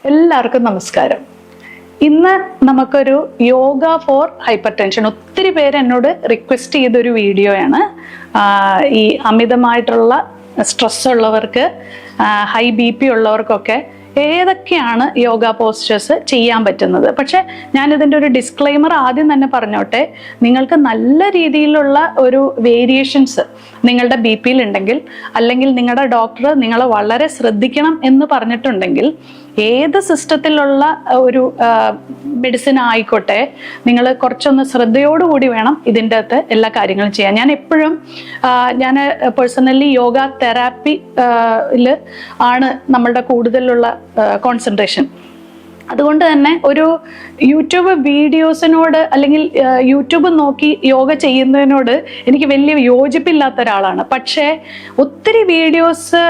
എല്ലാവർക്കും നമസ്കാരം. ഇന്ന് നമുക്കൊരു യോഗ ഫോർ ഹൈപ്പർ ടെൻഷൻ, ഒത്തിരി പേര് എന്നോട് റിക്വസ്റ്റ് ചെയ്തൊരു വീഡിയോയാണ്. ഈ അമിതമായിട്ടുള്ള സ്ട്രെസ് ഉള്ളവർക്ക്, ഹൈ BP ഉള്ളവർക്കൊക്കെ ഏതൊക്കെയാണ് യോഗ പോസ്റ്റേഴ്സ് ചെയ്യാൻ പറ്റുന്നത്. പക്ഷെ ഞാനിതിൻ്റെ ഒരു ഡിസ്ക്ലെയിമർ ആദ്യം തന്നെ പറഞ്ഞോട്ടെ. നിങ്ങൾക്ക് നല്ല രീതിയിലുള്ള ഒരു വേരിയേഷൻസ് നിങ്ങളുടെ BP ഉണ്ടെങ്കിൽ, അല്ലെങ്കിൽ നിങ്ങളുടെ ഡോക്ടർ നിങ്ങളെ വളരെ ശ്രദ്ധിക്കണം എന്ന് പറഞ്ഞിട്ടുണ്ടെങ്കിൽ, ഏത് സിസ്റ്റത്തിലുള്ള ഒരു മെഡിസിൻ ആയിക്കോട്ടെ, നിങ്ങൾ കുറച്ചൊന്ന് ശ്രദ്ധയോടുകൂടി വേണം ഇതിൻ്റെ അകത്ത് എല്ലാ കാര്യങ്ങളും ചെയ്യാൻ. ഞാൻ പേഴ്സണലി യോഗ തെറാപ്പിയിൽ ആണ് നമ്മളുടെ കൂടുതലുള്ള കോൺസെൻട്രേഷൻ. അതുകൊണ്ട് തന്നെ ഒരു യൂട്യൂബ് വീഡിയോസിനോട് അല്ലെങ്കിൽ യൂട്യൂബ് നോക്കി യോഗ ചെയ്യുന്നതിനോട് എനിക്ക് വലിയ യോജിപ്പില്ലാത്ത ഒരാളാണ്. പക്ഷേ ഒത്തിരി വീഡിയോസ്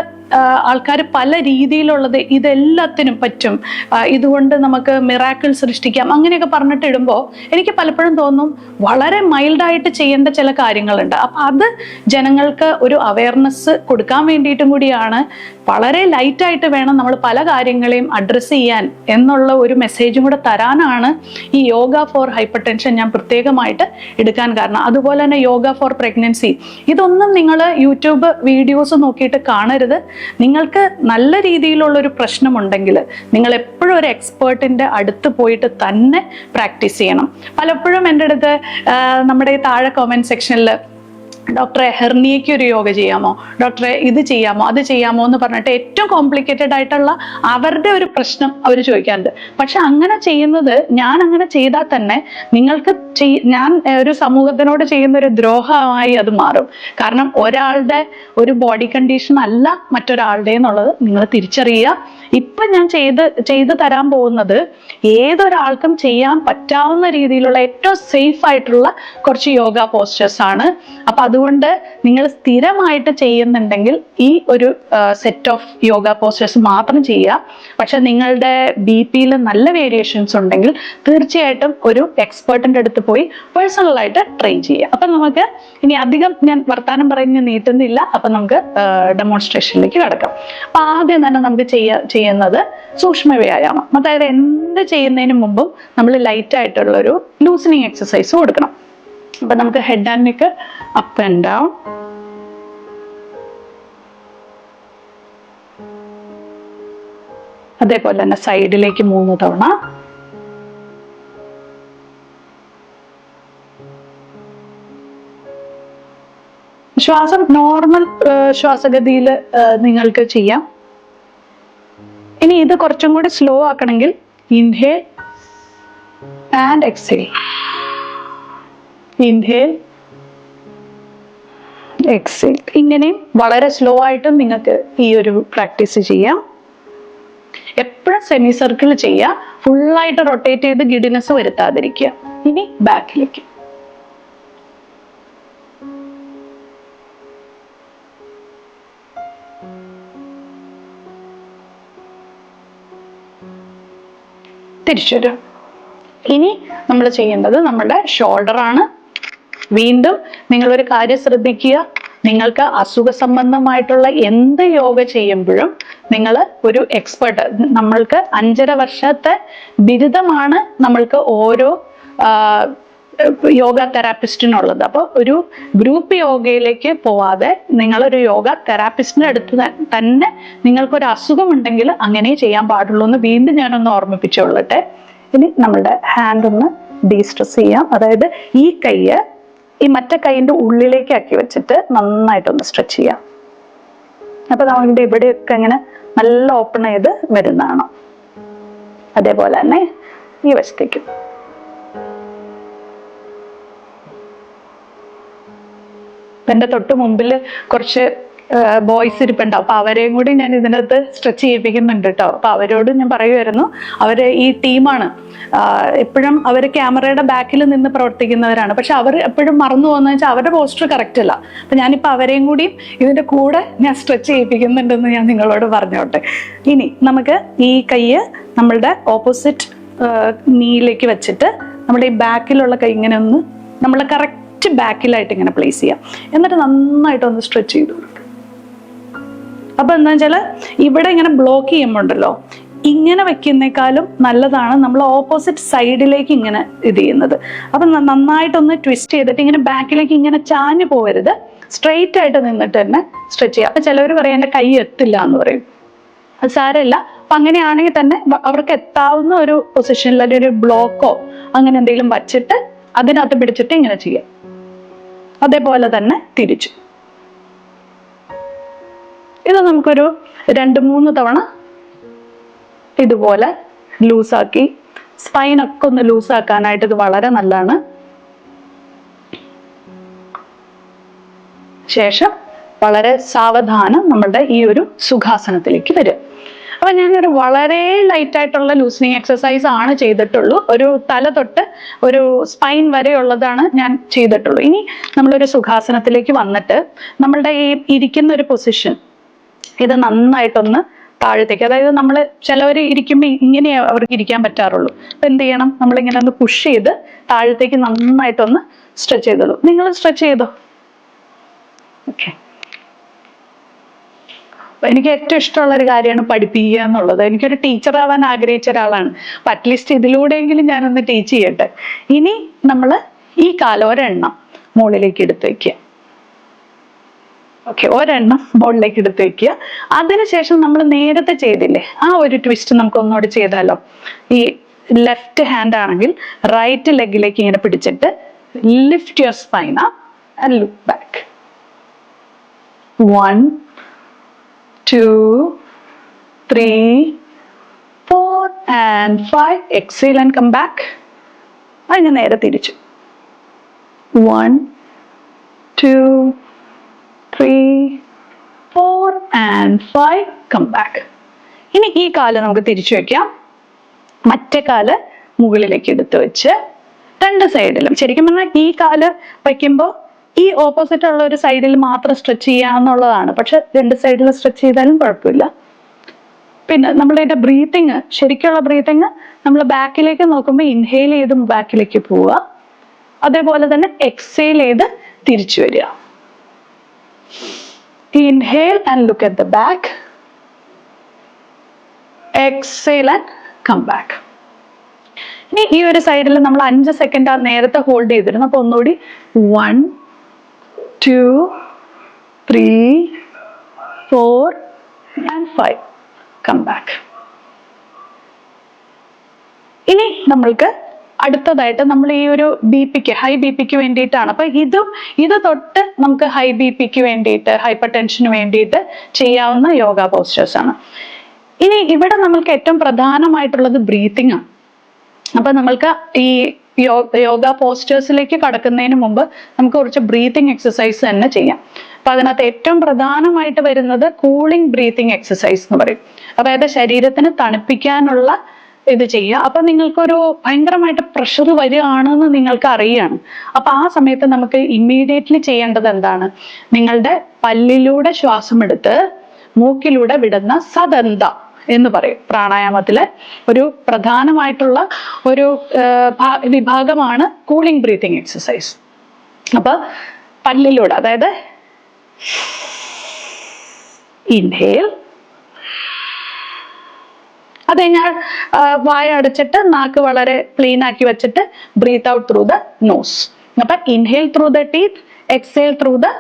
ആൾക്കാർ പല രീതിയിലുള്ളത് ഇതെല്ലാത്തിനും പറ്റും, ഇതുകൊണ്ട് നമുക്ക് മിറാക്കിൾ സൃഷ്ടിക്കാം അങ്ങനെയൊക്കെ പറഞ്ഞിട്ട് ഇടുമ്പോൾ എനിക്ക് പലപ്പോഴും തോന്നും വളരെ മൈൽഡായിട്ട് ചെയ്യേണ്ട ചില കാര്യങ്ങളുണ്ട്. അപ്പം അത് ജനങ്ങൾക്ക് ഒരു അവയർനെസ് കൊടുക്കാൻ വേണ്ടിയിട്ടും കൂടിയാണ്, വളരെ ലൈറ്റായിട്ട് വേണം നമ്മൾ പല കാര്യങ്ങളെയും അഡ്രസ്സ് ചെയ്യാൻ എന്നുള്ള ഒരു മെസ്സേജും കൂടെ തരാനാണ് ഈ യോഗ ഫോർ ഹൈപ്പർ ടെൻഷൻ ഞാൻ പ്രത്യേകമായിട്ട് എടുക്കാൻ കാരണം. അതുപോലെ തന്നെ യോഗ ഫോർ പ്രഗ്നൻസി, ഇതൊന്നും നിങ്ങൾ യൂട്യൂബ് വീഡിയോസ് നോക്കിയിട്ട് കാണരുത്. നിങ്ങൾക്ക് നല്ല രീതിയിലുള്ളൊരു പ്രശ്നമുണ്ടെങ്കിൽ നിങ്ങൾ എപ്പോഴും ഒരു എക്സ്പേർട്ടിൻ്റെ അടുത്ത് പോയിട്ട് തന്നെ പ്രാക്ടീസ് ചെയ്യണം. പലപ്പോഴും എൻ്റെ അടുത്ത് നമ്മുടെ ഈ താഴെ കമൻറ്റ് സെക്ഷനിൽ ഡോക്ടറെ ഹെർണിയയ്ക്ക് ഒരു യോഗ ചെയ്യാമോ, ഡോക്ടറെ ഇത് ചെയ്യാമോ അത് ചെയ്യാമോ എന്ന് പറഞ്ഞിട്ട് ഏറ്റവും കോംപ്ലിക്കേറ്റഡ് ആയിട്ടുള്ള അവരുടെ ഒരു പ്രശ്നം അവർ ചോദിക്കാറുണ്ട്. പക്ഷെ അങ്ങനെ ചെയ്യുന്നത്, ഞാൻ അങ്ങനെ ചെയ്താൽ തന്നെ നിങ്ങൾക്ക് ഞാൻ ഒരു സമൂഹത്തിനോട് ചെയ്യുന്ന ഒരു ദ്രോഹമായി അത് മാറും. കാരണം ഒരാളുടെ ഒരു ബോഡി കണ്ടീഷൻ അല്ല മറ്റൊരാളുടെ എന്നുള്ളത് നിങ്ങൾ തിരിച്ചറിയുക. ഇപ്പം ഞാൻ ചെയ്ത് തരാൻ പോകുന്നത് ഏതൊരാൾക്കും ചെയ്യാൻ പറ്റാവുന്ന രീതിയിലുള്ള ഏറ്റവും സേഫ് ആയിട്ടുള്ള കുറച്ച് യോഗ പോസ്റ്റേഴ്സ് ആണ്. അപ്പം അതുകൊണ്ട് നിങ്ങൾ സ്ഥിരമായിട്ട് ചെയ്യുന്നുണ്ടെങ്കിൽ ഈ ഒരു സെറ്റ് ഓഫ് യോഗ പോസ്റ്റേഴ്സ് മാത്രം ചെയ്യുക. പക്ഷെ നിങ്ങളുടെ BPയിൽ നല്ല വേരിയേഷൻസ് ഉണ്ടെങ്കിൽ തീർച്ചയായിട്ടും ഒരു എക്സ്പേർട്ടിൻ്റെ അടുത്ത് പോയി പേഴ്സണലായിട്ട് ട്രെയിൻ ചെയ്യുക. അപ്പം നമുക്ക് ഇനി അധികം ഞാൻ വർത്താനം പറഞ്ഞ് നീട്ടുന്നില്ല. അപ്പം നമുക്ക് ഡെമോൺസ്ട്രേഷനിലേക്ക് കിടക്കാം. അപ്പം ആദ്യം തന്നെ നമുക്ക് ചെയ്യുന്നത് സൂക്ഷ്മ വ്യായാമം. അതായത് എന്ത് ചെയ്യുന്നതിന് മുമ്പും നമ്മൾ ലൈറ്റ് ആയിട്ടുള്ളൊരു ലൂസനിങ് എക്സസൈസ് കൊടുക്കണം. അപ്പം നമുക്ക് head and neck up and down, അതേപോലെ തന്നെ സൈഡിലേക്ക് 3 തവണ, ശ്വാസം നോർമൽ ശ്വാസഗതിയിൽ നിങ്ങൾക്ക് ചെയ്യാം. ഇനി ഇത് കുറച്ചും കൂടി സ്ലോ ആക്കണമെങ്കിൽ inhale and exhale, inhale exhale. ഇങ്ങനെയും വളരെ സ്ലോ ആയിട്ടും നിങ്ങൾക്ക് ഈ ഒരു പ്രാക്ടീസ് ചെയ്യാം. എപ്പോഴും സെമി സർക്കിൾ ചെയ്യുക, ഫുള്ളായിട്ട് റൊട്ടേറ്റ് ചെയ്ത് ഗിഡിനെസ് വരുത്താതിരിക്കുക. ഇനി ബാക്കിലേക്ക്, തിരിച്ചു വരും. ഇനി നമ്മൾ ചെയ്യേണ്ടത് നമ്മുടെ ഷോൾഡർ ആണ്. വീണ്ടും നിങ്ങളൊരു കാര്യം ശ്രദ്ധിക്കുക, നിങ്ങൾക്ക് അസുഖ സംബന്ധമായിട്ടുള്ള എന്ത് യോഗ ചെയ്യുമ്പോഴും നിങ്ങൾ ഒരു എക്സ്പേർട്ട്, നമ്മൾക്ക് 5.5 വർഷത്തെ ബിരുദമാണ് നമ്മൾക്ക് ഓരോ യോഗ തെറാപ്പിസ്റ്റിനുള്ളത്. അപ്പോൾ ഒരു ഗ്രൂപ്പ് യോഗയിലേക്ക് പോവാതെ നിങ്ങളൊരു യോഗ തെറാപ്പിസ്റ്റിൻ്റെ അടുത്ത് തന്നെ നിങ്ങൾക്കൊരു അസുഖമുണ്ടെങ്കിൽ അങ്ങനെ ചെയ്യാൻ പാടുള്ളൂ എന്ന് വീണ്ടും ഞാനൊന്ന് ഓർമ്മിപ്പിച്ചുകൊള്ളട്ടെ. ഇനി നമ്മളുടെ ഹാൻഡ് ഒന്ന് ഡീസ്ട്രെസ് ചെയ്യാം. അതായത് ഈ കൈ ഈ മറ്റേ കൈയിൻ്റെ ഉള്ളിലേക്ക് ആക്കി വെച്ചിട്ട് നന്നായിട്ടൊന്ന് സ്ട്രെച്ച് ചെയ്യാം. അപ്പൊ നമ്മളുടെ ഇവിടെയൊക്കെ ഇങ്ങനെ നല്ല ഓപ്പൺ ചെയ്ത് വരുന്നതാണ്. അതേപോലെ തന്നെ ഈ വശത്തേക്കും. എൻ്റെ തൊട്ട് മുമ്പിൽ കുറച്ച് ബോയ്സ് ഇരിപ്പുണ്ടാവും. അപ്പൊ അവരെയും കൂടി ഞാൻ ഇതിനകത്ത് സ്ട്രെച്ച് ചെയ്യിപ്പിക്കുന്നുണ്ട് കേട്ടോ. അപ്പൊ അവരോട് ഞാൻ പറയുമായിരുന്നു, അവര് ഈ ടീമാണ്, എപ്പോഴും അവർ ക്യാമറയുടെ ബാക്കിൽ നിന്ന് പ്രവർത്തിക്കുന്നവരാണ്. പക്ഷെ അവർ എപ്പോഴും മറന്നു പോകുന്നത് വെച്ചാൽ അവരുടെ പോസ്റ്റർ കറക്റ്റ് അല്ല. അപ്പൊ ഞാനിപ്പോൾ അവരെയും കൂടി ഇതിൻ്റെ കൂടെ ഞാൻ സ്ട്രെച്ച് ചെയ്യിപ്പിക്കുന്നുണ്ടെന്ന് ഞാൻ നിങ്ങളോട് പറഞ്ഞോട്ടെ. ഇനി നമുക്ക് ഈ കൈ നമ്മളുടെ ഓപ്പോസിറ്റ് നീയിലേക്ക് വെച്ചിട്ട് നമ്മുടെ ഈ ബാക്കിലുള്ള കൈ ഇങ്ങനെ ഒന്ന് നമ്മളെ കറക്റ്റ് ബാക്കിലായിട്ട് ഇങ്ങനെ പ്ലേസ് ചെയ്യാം. എന്നിട്ട് നന്നായിട്ടൊന്ന് സ്ട്രെച്ച് ചെയ്ത് കൊടുക്കുക. അപ്പൊ എന്താ വെച്ചാൽ ഇവിടെ ഇങ്ങനെ ബ്ലോക്ക് ചെയ്യുമ്പോണ്ടല്ലോ, ഇങ്ങനെ വെക്കുന്നേക്കാളും നല്ലതാണ് നമ്മൾ ഓപ്പോസിറ്റ് സൈഡിലേക്ക് ഇങ്ങനെ ഇത് ചെയ്യുന്നത്. അപ്പം നന്നായിട്ടൊന്ന് ട്വിസ്റ്റ് ചെയ്തിട്ട് ഇങ്ങനെ ബാക്കിലേക്ക് ഇങ്ങനെ ചാഞ്ഞു പോകരുത്, സ്ട്രെയിറ്റ് ആയിട്ട് നിന്നിട്ട് തന്നെ സ്ട്രെച്ച് ചെയ്യുക. അപ്പൊ ചിലവർ പറയും എൻ്റെ കൈ എത്തില്ല എന്ന് പറയും. അത് സാരമില്ല. അപ്പൊ അങ്ങനെയാണെങ്കിൽ തന്നെ അവർക്ക് എത്താവുന്ന ഒരു പൊസിഷനിൽ അല്ലെങ്കിൽ ഒരു ബ്ലോക്കോ അങ്ങനെ എന്തെങ്കിലും വച്ചിട്ട് അതിനകത്ത് പിടിച്ചിട്ട് ഇങ്ങനെ ചെയ്യാം. അതേപോലെ തന്നെ തിരിച്ചു. ഇത് നമുക്കൊരു 2-3 തവണ ഇതുപോലെ ലൂസാക്കി, സ്പൈനൊക്കെ ഒന്ന് ലൂസാക്കാനായിട്ട് ഇത് വളരെ നല്ലതാണ്. ശേഷം വളരെ സാവധാനം നമ്മളുടെ ഈ ഒരു സുഖാസനത്തിലേക്ക് വരും. അപ്പൊ ഞാനൊരു വളരെ ലൈറ്റ് ആയിട്ടുള്ള ലൂസനിങ് എക്സസൈസ് ആണ് ചെയ്തിട്ടുള്ളൂ. ഒരു തല തൊട്ട് ഒരു സ്പൈൻ വരെ ഉള്ളതാണ് ഞാൻ ചെയ്തിട്ടുള്ളൂ. ഇനി നമ്മളൊരു സുഖാസനത്തിലേക്ക് വന്നിട്ട് നമ്മളുടെ ഈ ഇരിക്കുന്ന ഒരു പൊസിഷൻ ഇത് നന്നായിട്ടൊന്ന് താഴത്തേക്ക്, അതായത് നമ്മൾ ചിലവർ ഇരിക്കുമ്പോൾ ഇങ്ങനെ അവർക്ക് ഇരിക്കാൻ പറ്റാറുള്ളൂ. അപ്പൊ എന്ത് ചെയ്യണം, നമ്മളിങ്ങനെ ഒന്ന് പുഷ് ചെയ്ത് താഴത്തേക്ക് നന്നായിട്ടൊന്ന് സ്ട്രെച്ച് ചെയ്തോളൂ. നിങ്ങൾ സ്ട്രെച്ച് ചെയ്തോ. ഓക്കെ. എനിക്ക് ഏറ്റവും ഇഷ്ടമുള്ള ഒരു കാര്യമാണ് പഠിപ്പിക്കുക എന്നുള്ളത്. എനിക്കൊരു ടീച്ചർ ആവാൻ ആഗ്രഹിച്ച ഒരാളാണ്. അപ്പൊ അറ്റ്ലീസ്റ്റ് ഇതിലൂടെയെങ്കിലും ഞാനൊന്ന് ടീച്ച് ചെയ്യട്ടെ. ഇനി നമ്മൾ ഈ കാലം ഒരെണ്ണം മുകളിലേക്ക് എടുത്ത് വയ്ക്കുക. ഓക്കെ, ഒരെണ്ണം മുകളിലേക്ക് എടുത്ത് വയ്ക്കുക. അതിനുശേഷം നമ്മൾ നേരത്തെ ചെയ്തില്ലേ ആ ഒരു ട്വിസ്റ്റ് നമുക്ക് ഒന്നുകൂടി ചെയ്താലോ. ഈ ലെഫ്റ്റ് ഹാൻഡ് ആണെങ്കിൽ റൈറ്റ് ലെഗിലേക്ക് ഇങ്ങനെ പിടിച്ചിട്ട് lift your spine up and look back. 1, 2, 3, 4 and 5. Exhale and come back. അതിന് നേരെ തിരിച്ചു. 1, 2, 3, 4 and 5. Come back. ഇനി ഈ കാല് നമുക്ക് തിരിച്ചു വെക്കാം. മറ്റേ കാല് മുകളിലേക്ക് എടുത്തു വെച്ച് 2 സൈഡിലും, ശരിക്കും പറഞ്ഞാൽ ഈ കാല് വയ്ക്കുമ്പോൾ ഈ ഓപ്പോസിറ്റ് ഉള്ള ഒരു സൈഡിൽ മാത്രം സ്ട്രെച്ച് ചെയ്യാന്നുള്ളതാണ്. പക്ഷെ 2 സൈഡിൽ സ്ട്രെച്ച് ചെയ്താലും കുഴപ്പമില്ല. പിന്നെ നമ്മളുടെ ബ്രീത്തിങ്, ശരിക്കുള്ള ബ്രീത്തിങ് നമ്മൾ ബാക്കിലേക്ക് നോക്കുമ്പോൾ ഇൻഹെയിൽ ചെയ്ത് ബാക്കിലേക്ക് പോവുക, അതേപോലെ തന്നെ എക്സെയിൽ ചെയ്ത് തിരിച്ചു വരിക. Inhale and look at the back, exhale and come back. ഇനി ഈ ഒരു സൈഡിൽ നമ്മൾ 5 സെക്കൻഡ് നേരത്തെ ഹോൾഡ് ചെയ്തിരുന്നു. അപ്പൊ ഒന്നുകൂടി 1, 2, 3, 4 and 5. Come back. ഇനി നമ്മൾക്ക് അടുത്തതായിട്ട് നമ്മൾ ഈ ഒരു ബിപിക്ക്, ഹൈ ബിപിക്ക് വേണ്ടിയിട്ടാണ്. അപ്പൊ ഇത് തൊട്ട് നമുക്ക് ഹൈ ബിപിക്ക് വേണ്ടിയിട്ട്, ഹൈപ്പർ ടെൻഷന് വേണ്ടിയിട്ട് ചെയ്യാവുന്ന യോഗ പോസ്റ്റേഴ്സ് ആണ്. ഇനി ഇവിടെ നമ്മൾക്ക് ഏറ്റവും പ്രധാനമായിട്ടുള്ളത് ബ്രീത്തിങ് ആണ്. അപ്പൊ നമ്മൾക്ക് ഈ യോഗ പോസ്റ്റേഴ്സിലേക്ക് കടക്കുന്നതിന് മുമ്പ് നമുക്ക് കുറച്ച് ബ്രീത്തിങ് എക്സസൈസ് തന്നെ ചെയ്യാം. അപ്പൊ അതിനകത്ത് ഏറ്റവും പ്രധാനമായിട്ട് വരുന്നത് കൂളിംഗ് ബ്രീത്തിങ് എക്സസൈസ് എന്ന് പറയും. അതായത് ശരീരത്തിന് തണുപ്പിക്കാനുള്ള ഇത് ചെയ്യുക. അപ്പൊ നിങ്ങൾക്കൊരു ഭയങ്കരമായിട്ട് പ്രഷർ വരികയാണെന്ന് നിങ്ങൾക്ക് അറിയാണ്. അപ്പൊ ആ സമയത്ത് നമുക്ക് ഇമ്മീഡിയറ്റ്ലി ചെയ്യേണ്ടത് എന്താണ്, നിങ്ങളുടെ പല്ലിലൂടെ ശ്വാസം എടുത്ത് മൂക്കിലൂടെ വിടുന്ന സദന്ത എന്ന് പറയും. പ്രാണായാമത്തിലെ ഒരു പ്രധാനമായിട്ടുള്ള ഒരു വിഭാഗമാണ് കൂളിംഗ് ബ്രീത്തിങ് എക്സസൈസ്. അപ്പൊ പല്ലിലൂടെ, അതായത് ഇൻഹേൽ, അത് കഴിഞ്ഞാൽ വായ അടച്ചിട്ട് നാക്ക് വളരെ ക്ലീൻ ആക്കി വെച്ചിട്ട് breathe out through the nose. അപ്പൊ inhale through the teeth, exhale through the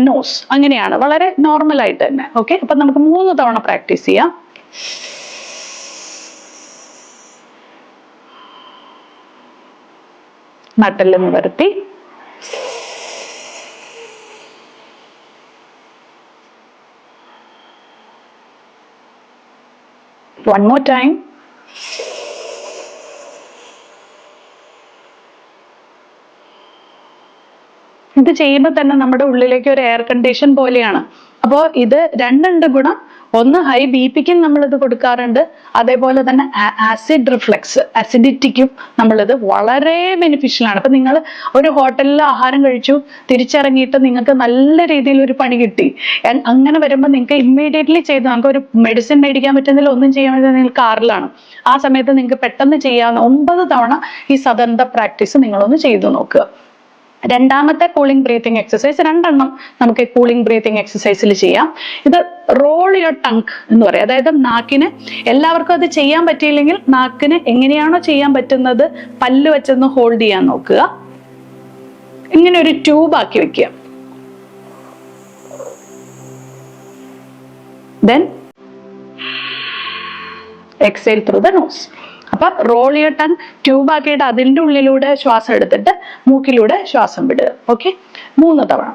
nose. അങ്ങനെയാണ്, വളരെ നോർമൽ ആയിട്ട് തന്നെ. ഓക്കെ, അപ്പൊ നമുക്ക് 3 തവണ പ്രാക്ടീസ് ചെയ്യാം. നട്ടെല്ല് നിവർത്തി, one more time. ഇത് ചെയ്യുമ്പോൾ തന്നെ നമ്മുടെ ഉള്ളിലേക്ക് ഒരു എയർ കണ്ടീഷൻ പോലെയാണ്. അപ്പോൾ ഇത് രണ്ടുണ്ട് ഗുണം. ഒന്ന്, ഹൈ ബി പിക്കും നമ്മളിത് കൊടുക്കാറുണ്ട്. അതേപോലെ തന്നെ ആസിഡ് റിഫ്ലക്സ്, അസിഡിറ്റിക്കും നമ്മളിത് വളരെ ബെനിഫിഷ്യൽ ആണ്. അപ്പൊ നിങ്ങൾ ഒരു ഹോട്ടലിൽ ആഹാരം കഴിച്ചു, തിരിച്ചിറങ്ങിയിട്ട് നിങ്ങൾക്ക് നല്ല രീതിയിൽ ഒരു പണി കിട്ടി, അങ്ങനെ വരുമ്പോൾ നിങ്ങൾക്ക് ഇമ്മീഡിയറ്റ്ലി ചെയ്ത്, നമുക്ക് ഒരു മെഡിസിൻ മേടിക്കാൻ പറ്റുന്നില്ല, ഒന്നും ചെയ്യാൻ പറ്റുന്നില്ല, നിങ്ങൾ കാറിലാണ്, ആ സമയത്ത് നിങ്ങൾക്ക് പെട്ടെന്ന് ചെയ്യാവുന്ന 9 തവണ ഈ സദന്ത പ്രാക്ടീസ് നിങ്ങളൊന്ന് ചെയ്തു നോക്കുക. രണ്ടാമത്തെ കൂളിംഗ് ബ്രീത്തിങ് എക്സസൈസ്, രണ്ടെണ്ണം നമുക്ക് കൂളിംഗ് ബ്രീത്തിങ് എക്സസൈസിൽ ചെയ്യാം. ഇത് റോൾ യുവർ ടങ് എന്ന് പറയും. അതായത് നാക്കിന്, എല്ലാവർക്കും അത് ചെയ്യാൻ പറ്റിയില്ലെങ്കിൽ നാക്കിന് എങ്ങനെയാണോ ചെയ്യാൻ പറ്റുന്നത് പല്ല് വെച്ചൊന്ന് ഹോൾഡ് ചെയ്യാൻ നോക്കുക. ഇങ്ങനെ ഒരു ട്യൂബ് ആക്കി വെക്കുക. Then exhale through the nose. അപ്പൊ റോൾ യുവർ ടങ് ട്യൂബ് ആക്കിയിട്ട് അതിൻ്റെ ഉള്ളിലൂടെ ശ്വാസം എടുത്തിട്ട് മൂക്കിലൂടെ ശ്വാസം വിടുക. ഓക്കെ, 3 തവണ.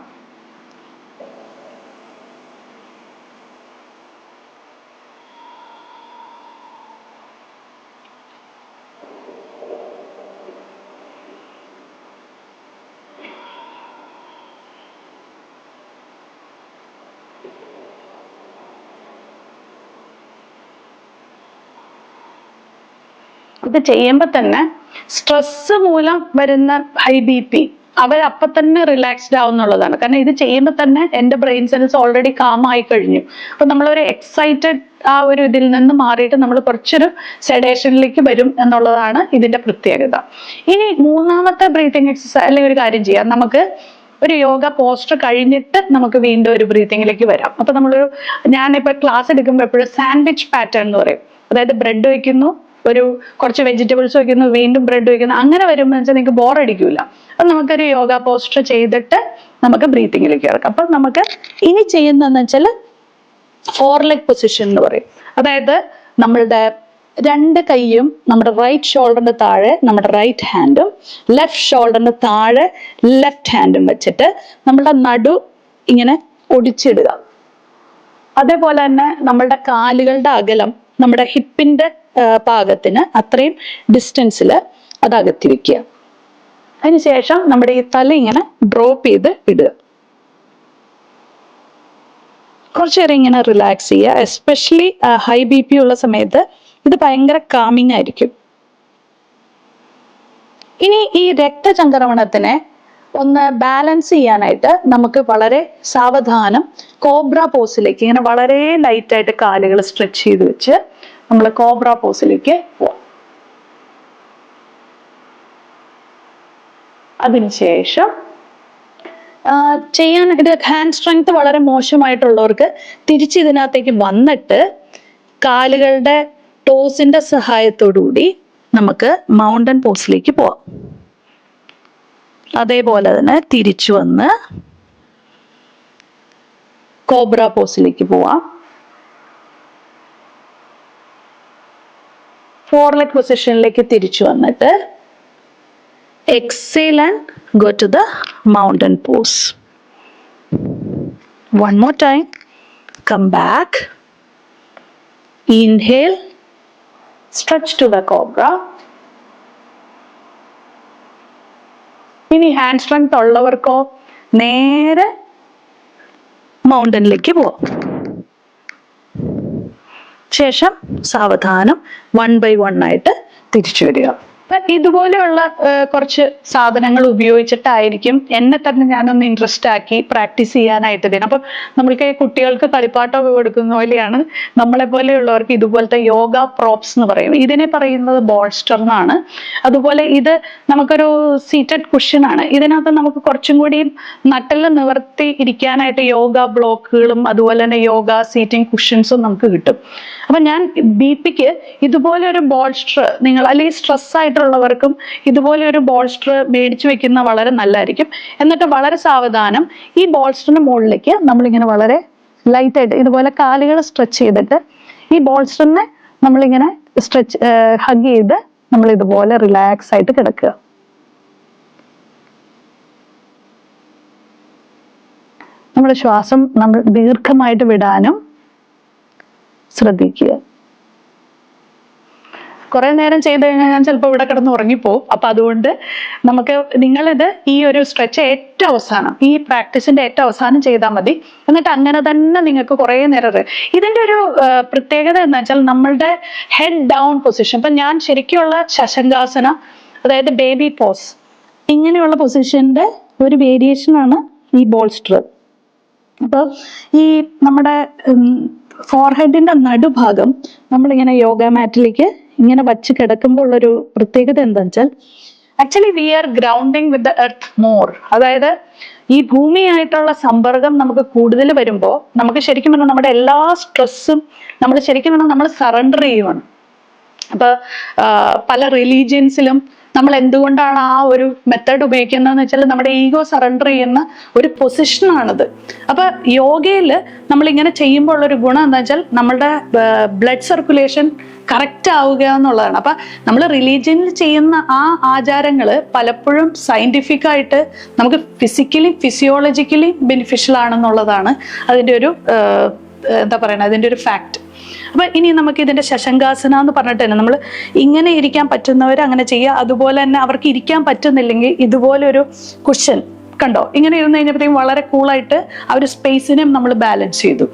ഇത് ചെയ്യുമ്പോൾ തന്നെ സ്ട്രെസ് മൂലം വരുന്ന ഹൈ BP അവരപ്പൊ തന്നെ റിലാക്സ്ഡ് ആവുന്നുള്ളതാണ്. കാരണം ഇത് ചെയ്യുമ്പോൾ തന്നെ എൻ്റെ ബ്രെയിൻ സെൽസ് ഓൾറെഡി കാമായി കഴിഞ്ഞു. അപ്പൊ നമ്മളൊരു എക്സൈറ്റഡ് ആ ഒരു ഇതിൽ നിന്ന് മാറിയിട്ട് നമ്മൾ കുറച്ചൊരു സെഡേഷനിലേക്ക് വരും എന്നുള്ളതാണ് ഇതിന്റെ പ്രത്യേകത. ഇനി മൂന്നാമത്തെ ബ്രീത്തിങ് എക്സസൈസ് അല്ലെങ്കിൽ ഒരു കാര്യം ചെയ്യാം, നമുക്ക് ഒരു യോഗ പോസ്റ്റർ കഴിഞ്ഞിട്ട് നമുക്ക് വീണ്ടും ഒരു ബ്രീത്തിങ്ങിലേക്ക് വരാം. അപ്പൊ ഞാനിപ്പോ ക്ലാസ് എടുക്കുമ്പോൾ എപ്പോഴും സാൻഡ്വിച്ച് പാറ്റേൺ എന്ന് പറയും. അതായത് ബ്രെഡ് വയ്ക്കുന്നു, ഒരു കുറച്ച് വെജിറ്റബിൾസ് വയ്ക്കുന്നു, വീണ്ടും ബ്രെഡ് വയ്ക്കുന്നു. അങ്ങനെ വരുമ്പോൾ വെച്ചാൽ നിങ്ങൾക്ക് ബോറടിക്കൂല. അപ്പൊ നമുക്കൊരു യോഗ പോസ്റ്റർ ചെയ്തിട്ട് നമുക്ക് ബ്രീത്തിങ്ങിലേക്ക് കിടക്കാം. അപ്പൊ നമുക്ക് ഇനി ചെയ്യുന്നതെന്ന് വെച്ചാൽ 4 leg പൊസിഷൻ എന്ന് പറയും. അതായത് നമ്മളുടെ 2 കൈയും നമ്മുടെ റൈറ്റ് ഷോൾഡറിന്റെ താഴെ നമ്മുടെ റൈറ്റ് ഹാൻഡും ലെഫ്റ്റ് ഷോൾഡറിന്റെ താഴെ ലെഫ്റ്റ് ഹാൻഡും വെച്ചിട്ട് നമ്മളുടെ നടു ഇങ്ങനെ ഒടിച്ചിടുക. അതേപോലെ തന്നെ നമ്മളുടെ കാലുകളുടെ അകലം നമ്മുടെ ഹിപ്പിന്റെ പാകത്തിന് അത്രയും ഡിസ്റ്റൻസിൽ അത് അകത്തി വെക്കുക. അതിനുശേഷം നമ്മുടെ ഈ തല ഇങ്ങനെ ഡ്രോപ്പ് ചെയ്ത് ഇടുക. കുറച്ചു നേരം ഇങ്ങനെ റിലാക്സ് ചെയ്യുക. എസ്പെഷ്യലി ഹൈ BP ഉള്ള സമയത്ത് ഇത് ഭയങ്കര കാമിങ് ആയിരിക്കും. ഇനി ഈ രക്തചംക്രമണത്തിനെ ഒന്ന് ബാലൻസ് ചെയ്യാനായിട്ട് നമുക്ക് വളരെ സാവധാനം കോബ്ര പോസിലേക്ക് ഇങ്ങനെ വളരെ ലൈറ്റായിട്ട് കാലുകൾ സ്ട്രെച്ച് ചെയ്ത് വെച്ച് നമ്മൾ കോബ്ര പോസിലേക്ക് പോവാം. അതിനുശേഷം ചെയ്യാൻ ഇത് ഹാൻഡ് സ്ട്രെങ്ത് വളരെ മോശമായിട്ടുള്ളവർക്ക് തിരിച്ച് ഇതിനകത്തേക്ക് വന്നിട്ട് കാലുകളുടെ ടോസിന്റെ സഹായത്തോടുകൂടി നമുക്ക് മൗണ്ടൻ പോസിലേക്ക് പോവാം. അതേപോലെ തന്നെ തിരിച്ചു വന്ന് കോബ്ര പോസിലേക്ക് പോവാം. 4 leg പൊസിഷനിലേക്ക് തിരിച്ചു വന്നിട്ട് exhale and go to the mountain pose. One more time. Come back. Inhale. Stretch to the cobra. ഇനി ഹാൻഡ് സ്ട്രെങ്ത് ഉള്ളവർക്കോ നേരെ മൗണ്ടനിലേക്ക് പോവാം. ശേഷം സാവധാനം 1 by 1 ആയിട്ട് തിരിച്ചു വരിക. ഇതുപോലെയുള്ള കുറച്ച് സാധനങ്ങൾ ഉപയോഗിച്ചിട്ടായിരിക്കും എന്നെ തന്നെ ഞാനൊന്ന് ഇൻട്രസ്റ്റ് ആക്കി പ്രാക്ടീസ് ചെയ്യാനായിട്ട് ഇതിന്. അപ്പം നമ്മൾക്ക് കുട്ടികൾക്ക് കളിപ്പാട്ടമൊക്കെ കൊടുക്കുന്ന പോലെയാണ് നമ്മളെ പോലെയുള്ളവർക്ക് ഇതുപോലത്തെ യോഗ പ്രോപ്സ് എന്ന് പറയും. ഇതിനെ പറയുന്നത് ബോൾസ്റ്റർ എന്നാണ്. അതുപോലെ ഇത് നമുക്കൊരു സീറ്റഡ് കുഷൻ ആണ്. ഇതിനകത്ത് നമുക്ക് കുറച്ചും കൂടി നട്ടെല്ല് നിവർത്തി ഇരിക്കാനായിട്ട് യോഗ ബ്ലോക്കുകളും അതുപോലെ തന്നെ യോഗ സീറ്റിംഗ് കുഷൻസും നമുക്ക് കിട്ടും. അപ്പൊ ഞാൻ BPക്ക് ഇതുപോലെ ഒരു ബോൾസ്റ്റർ നിങ്ങൾ അല്ലെങ്കിൽ സ്ട്രെസ് ആയിട്ടുള്ളവർക്കും ഇതുപോലെ ഒരു ബോൾസ്റ്റർ മേടിച്ചു വെക്കുന്ന വളരെ നല്ലതായിരിക്കും. എന്നിട്ട് വളരെ സാവധാനം ഈ ബോൾസ്റ്ററിന്റെ മുകളിലേക്ക് നമ്മളിങ്ങനെ വളരെ ലൈറ്റായിട്ട് ഇതുപോലെ കാലുകൾ സ്ട്രെച്ച് ചെയ്തിട്ട് ഈ ബോൾസ്റ്ററിനെ നമ്മളിങ്ങനെ ഹഗ് ചെയ്ത് നമ്മൾ ഇതുപോലെ റിലാക്സ് ആയിട്ട് കിടക്കുക. നമ്മുടെ ശ്വാസം നമ്മൾ ദീർഘമായിട്ട് വിടാനും ശ്രദ്ധിക്കുക. കുറെ നേരം ചെയ്ത് കഴിഞ്ഞാൽ ഞാൻ ചിലപ്പോൾ ഇവിടെ കിടന്ന് ഉറങ്ങിപ്പോവും. അപ്പൊ അതുകൊണ്ട് നിങ്ങളിത് ഈ ഒരു സ്ട്രെച്ച് ഏറ്റവും അവസാനം ഈ പ്രാക്ടീസിന്റെ ഏറ്റവും അവസാനം ചെയ്താൽ മതി. എന്നിട്ട് അങ്ങനെ തന്നെ നിങ്ങൾക്ക് കുറെ നേരം ഇതിന്റെ ഒരു പ്രത്യേകത എന്ന് വെച്ചാൽ നമ്മളുടെ ഹെഡ് ഡൗൺ പൊസിഷൻ. ഇപ്പൊ ഞാൻ ശരിക്കുള്ള ശശങ്കാസന, അതായത് ബേബി പോസ്, ഇങ്ങനെയുള്ള പൊസിഷന്റെ ഒരു വേരിയേഷനാണ് ഈ ബോൾസ്റ്റർ. അപ്പൊ ഈ നമ്മുടെ ഫോർഹെഡിന്റെ നടുഭാഗം നമ്മളിങ്ങനെ യോഗ മാറ്റിലേക്ക് ഇങ്ങനെ വച്ച് കിടക്കുമ്പോൾ ഉള്ളൊരു പ്രത്യേകത എന്താ വെച്ചാൽ actually we are grounding with the earth more. അതായത് ഈ ഭൂമിയായിട്ടുള്ള സമ്പർക്കം നമുക്ക് കൂടുതൽ വരുമ്പോൾ നമുക്ക് ശരിക്കും പറഞ്ഞാൽ നമ്മുടെ എല്ലാ സ്ട്രെസ്സും നമ്മൾ ശരിക്കും പറഞ്ഞാൽ നമ്മൾ സറണ്ടർ ചെയ്യുവാണ്. അപ്പൊ പല റിലീജിയൻസിലും നമ്മൾ എന്തുകൊണ്ടാണ് ആ ഒരു മെത്തേഡ് ഉപയോഗിക്കുന്നതെന്ന് വെച്ചാൽ നമ്മുടെ ഈഗോ സറണ്ടർ ചെയ്യുന്ന ഒരു പൊസിഷനാണിത്. അപ്പൊ യോഗയിൽ നമ്മളിങ്ങനെ ചെയ്യുമ്പോൾ ഉള്ളൊരു ഗുണം എന്താ വെച്ചാൽ നമ്മളുടെ ബ്ലഡ് സർക്കുലേഷൻ കറക്റ്റ് ആവുക എന്നുള്ളതാണ്. അപ്പൊ നമ്മൾ റിലീജിയനിൽ ചെയ്യുന്ന ആ ആചാരങ്ങൾ പലപ്പോഴും സയന്റിഫിക് ആയിട്ട് നമുക്ക് ഫിസിക്കലി ഫിസിയോളജിക്കലി ബെനിഫിഷ്യൽ ആണെന്നുള്ളതാണ് അതിൻ്റെ ഒരു എന്താ പറയുക, അതിൻ്റെ ഒരു ഫാക്ട്. അപ്പൊ ഇനി നമുക്ക് ഇതിന്റെ ശശങ്കാസന എന്ന് പറഞ്ഞിട്ട് തന്നെ നമ്മൾ ഇങ്ങനെ ഇരിക്കാൻ പറ്റുന്നവർ അങ്ങനെ ചെയ്യുക. അതുപോലെ തന്നെ അവർക്ക് ഇരിക്കാൻ പറ്റുന്നില്ലെങ്കിൽ ഇതുപോലെ ഒരു കുഷൻ കണ്ടോ, ഇങ്ങനെ ഇരുന്ന് കഴിഞ്ഞപ്പോഴത്തേക്കും വളരെ കൂളായിട്ട് ആ ഒരു സ്പേസിനെയും നമ്മൾ ബാലൻസ് ചെയ്തു.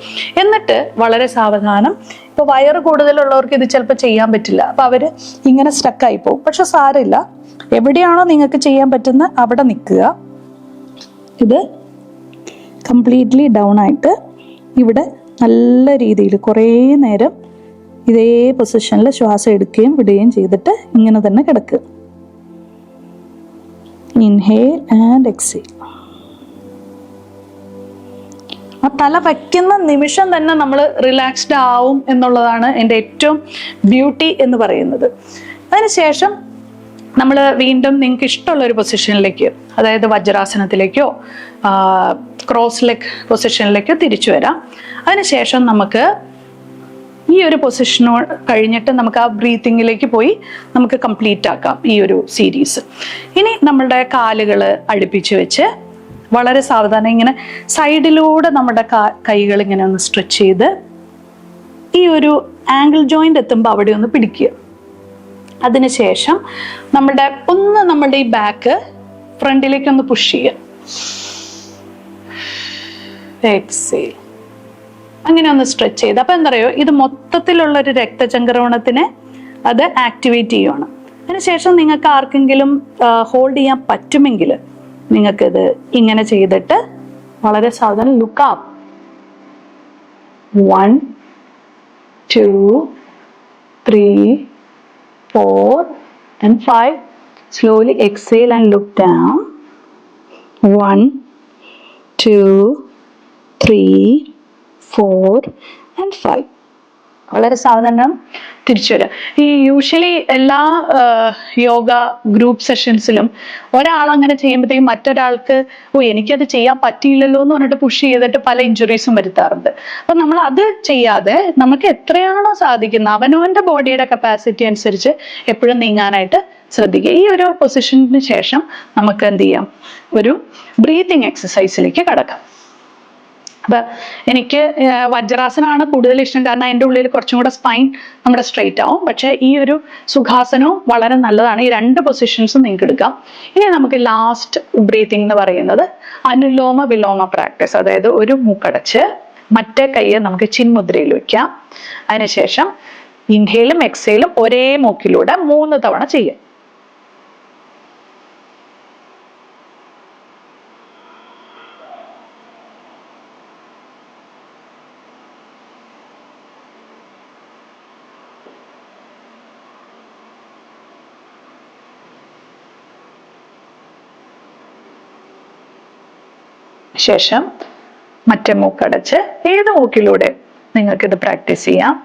എന്നിട്ട് വളരെ സാവധാനം, ഇപ്പൊ വയറ് കൂടുതലുള്ളവർക്ക് ഇത് ചിലപ്പോൾ ചെയ്യാൻ പറ്റില്ല, അപ്പൊ അവര് ഇങ്ങനെ സ്റ്റക്കായി പോകും. പക്ഷെ സാരമില്ല, എവിടെയാണോ നിങ്ങൾക്ക് ചെയ്യാൻ പറ്റുന്ന അവിടെ നിൽക്കുക. ഇത് കംപ്ലീറ്റ്ലി ഡൗൺ ആയിട്ട് ഇവിടെ നല്ല രീതിയിൽ കുറേ നേരം ഇതേ പൊസിഷനിൽ ശ്വാസം എടുക്കുകയും വിടുകയും ചെയ്തിട്ട് ഇങ്ങനെ തന്നെ കിടക്കുക. Inhale and exhale. ആ തല വയ്ക്കുന്ന നിമിഷം തന്നെ നമ്മൾ റിലാക്സ്ഡ് ആവും എന്നുള്ളതാണ് എൻ്റെ ഏറ്റവും ബ്യൂട്ടി എന്ന് പറയുന്നത്. അതിനുശേഷം നമ്മൾ വീണ്ടും നിങ്ങൾക്ക് ഇഷ്ടമുള്ള ഒരു പൊസിഷനിലേക്ക്, അതായത് വജ്രാസനത്തിലേക്കോ ക്രോസ് ലെഗ് പൊസിഷനിലേക്കോ തിരിച്ചു വരാം. അതിനുശേഷം നമുക്ക് ഈ ഒരു പൊസിഷനോ കഴിഞ്ഞിട്ട് നമുക്ക് ആ ബ്രീത്തിങ്ങിലേക്ക് പോയി നമുക്ക് കംപ്ലീറ്റ് ആക്കാം ഈ ഒരു സീരീസ്. ഇനി നമ്മളുടെ കാലുകൾ അടുപ്പിച്ച് വെച്ച് വളരെ സാവധാനം ഇങ്ങനെ സൈഡിലൂടെ നമ്മുടെ കൈകൾ ഇങ്ങനെ ഒന്ന് സ്ട്രെച്ച് ചെയ്ത് ഈ ഒരു ആംഗിൾ ജോയിന്റ് എത്തുമ്പോൾ അവിടെ ഒന്ന് പിടിക്കുക. അതിനുശേഷം നമ്മളുടെ ഈ ബാക്ക് ഫ്രണ്ടിലേക്ക് ഒന്ന് പുഷ് ചെയ്യുക. എക്സേൽ. അങ്ങനെ ഒന്ന് സ്ട്രെച്ച് ചെയ്ത്, അപ്പൊ എന്താ പറയുക, ഇത് മൊത്തത്തിലുള്ള ഒരു രക്തചംക്രമണത്തിനെ അത് ആക്ടിവേറ്റ് ചെയ്യുവാണ്. അതിനുശേഷം നിങ്ങൾക്ക് ആർക്കെങ്കിലും ഹോൾഡ് ചെയ്യാൻ പറ്റുമെങ്കിൽ നിങ്ങൾക്കിത് ഇങ്ങനെ ചെയ്തിട്ട് വളരെ സാവധാനം look up. 1 2 3 4 and 5. Slowly exhale and look down. 1 2 3 4 and 5. വളരെ സാവധാനം തിരിച്ചു വരിക. ഈ യൂഷ്വലി എല്ലാ യോഗ ഗ്രൂപ്പ് സെഷൻസിലും ഒരാളങ്ങനെ ചെയ്യുമ്പോഴത്തേക്കും മറ്റൊരാൾക്ക് എനിക്കത് ചെയ്യാൻ പറ്റിയില്ലല്ലോ എന്ന് പറഞ്ഞിട്ട് പുഷ് ചെയ്തിട്ട് പല ഇഞ്ചുറീസും വരുത്താറുണ്ട്. അപ്പൊ നമ്മൾ അത് ചെയ്യാതെ നമുക്ക് എത്രയാണോ സാധിക്കുന്നത് അവനവന്റെ ബോഡിയുടെ കപ്പാസിറ്റി അനുസരിച്ച് എപ്പോഴും നീങ്ങാനായിട്ട് ശ്രദ്ധിക്കുക. ഈ ഒരു പൊസിഷന് ശേഷം നമുക്ക് എന്ത് ചെയ്യാം, ഒരു ബ്രീത്തിങ് എക്സസൈസിലേക്ക് കടക്കാം. അപ്പൊ എനിക്ക് വജ്രാസനമാണ് കൂടുതൽ ഇഷ്ടം, കാരണം അതിൻ്റെ ഉള്ളിൽ കുറച്ചും കൂടെ സ്പൈൻ നമ്മുടെ സ്ട്രെയിറ്റ് ആവും. പക്ഷെ ഈ ഒരു സുഖാസനവും വളരെ നല്ലതാണ്. ഈ രണ്ട് പൊസിഷൻസും നിങ്ങൾക്ക് എടുക്കാം. ഇനി നമുക്ക് ലാസ്റ്റ് ബ്രീത്തിങ് എന്ന് പറയുന്നത് അനുലോമ വിലോമ പ്രാക്ടീസ്. അതായത് ഒരു മൂക്കടച്ച് മറ്റേ കൈയെ നമുക്ക് ചിന്മുദ്രയിൽ വയ്ക്കാം. അതിനുശേഷം ഇൻഹേലും എക്സേലും ഒരേ മൂക്കിലൂടെ 3 തവണ ചെയ്യാം. ശേഷം മറ്റേ മൂക്കടച്ച് ഏത് മൂക്കിലൂടെ നിങ്ങൾക്കിത് പ്രാക്ടീസ് ചെയ്യാം.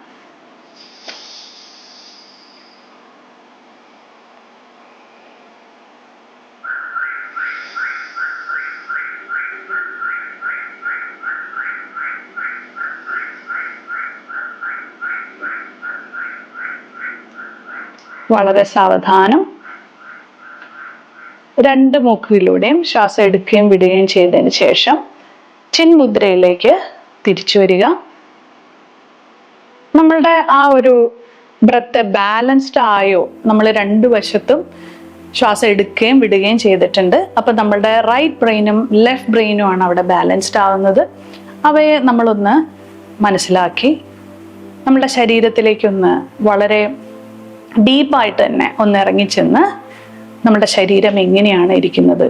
വളരെ സാവധാനം 2 മൂക്കിലൂടെയും ശ്വാസം എടുക്കുകയും വിടുകയും ചെയ്തതിന് ശേഷം ചിന്മുദ്രയിലേക്ക് തിരിച്ചു വരിക. നമ്മളുടെ ആ ഒരു ബ്രത്ത് ബാലൻസ്ഡ് ആയോ, നമ്മൾ 2 വശത്തും ശ്വാസം എടുക്കുകയും വിടുകയും ചെയ്തിട്ടുണ്ട്. അപ്പൊ നമ്മളുടെ റൈറ്റ് ബ്രെയിനും ലെഫ്റ്റ് ബ്രെയിനും ആണ് അവിടെ ബാലൻസ്ഡ് ആവുന്നത്. അവയെ നമ്മളൊന്ന് മനസ്സിലാക്കി നമ്മളുടെ ശരീരത്തിലേക്കൊന്ന് വളരെ ഡീപ്പായിട്ട് തന്നെ ഒന്ന് ഇറങ്ങിച്ചെന്ന് നമ്മുടെ ശരീരം എങ്ങനെയാണ് ഇരിക്കുന്നത്,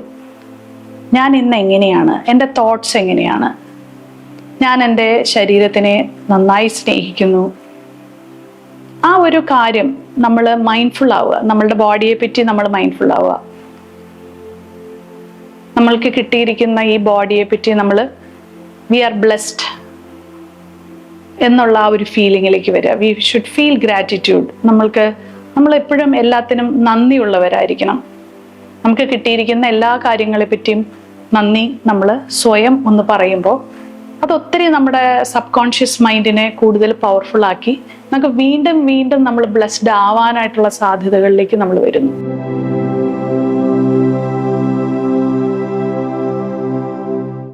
ഞാൻ ഇന്ന് എങ്ങനെയാണ്, എൻ്റെ തോട്ട്സ് എങ്ങനെയാണ്, ഞാൻ എൻ്റെ ശരീരത്തിനെ നന്നായി സ്നേഹിക്കുന്നു, ആ ഒരു കാര്യം നമ്മൾ മൈൻഡ്ഫുൾ ആവുക. നമ്മളുടെ ബോഡിയെ പറ്റി നമ്മൾ മൈൻഡ്ഫുൾ ആവുക. നമ്മൾക്ക് കിട്ടിയിരിക്കുന്ന ഈ ബോഡിയെ പറ്റി നമ്മൾ വി ആർ ബ്ലെസ്ഡ് എന്നുള്ള ആ ഒരു ഫീലിങ്ങിലേക്ക് വരിക. We should feel gratitude. നമ്മളെപ്പോഴും എല്ലാത്തിനും നന്ദിയുള്ളവരായിരിക്കണം. നമുക്ക് കിട്ടിയിരിക്കുന്ന എല്ലാ കാര്യങ്ങളെ പറ്റിയും നന്ദി നമ്മൾ സ്വയം ഒന്ന് പറയുമ്പോൾ അതൊത്തിരി നമ്മുടെ സബ് കോൺഷ്യസ് മൈൻഡിനെ കൂടുതൽ പവർഫുൾ ആക്കി നമുക്ക് വീണ്ടും വീണ്ടും നമ്മൾ ബ്ലെസ്ഡ് ആവാനായിട്ടുള്ള സാധ്യതകളിലേക്ക് നമ്മൾ വരുന്നു.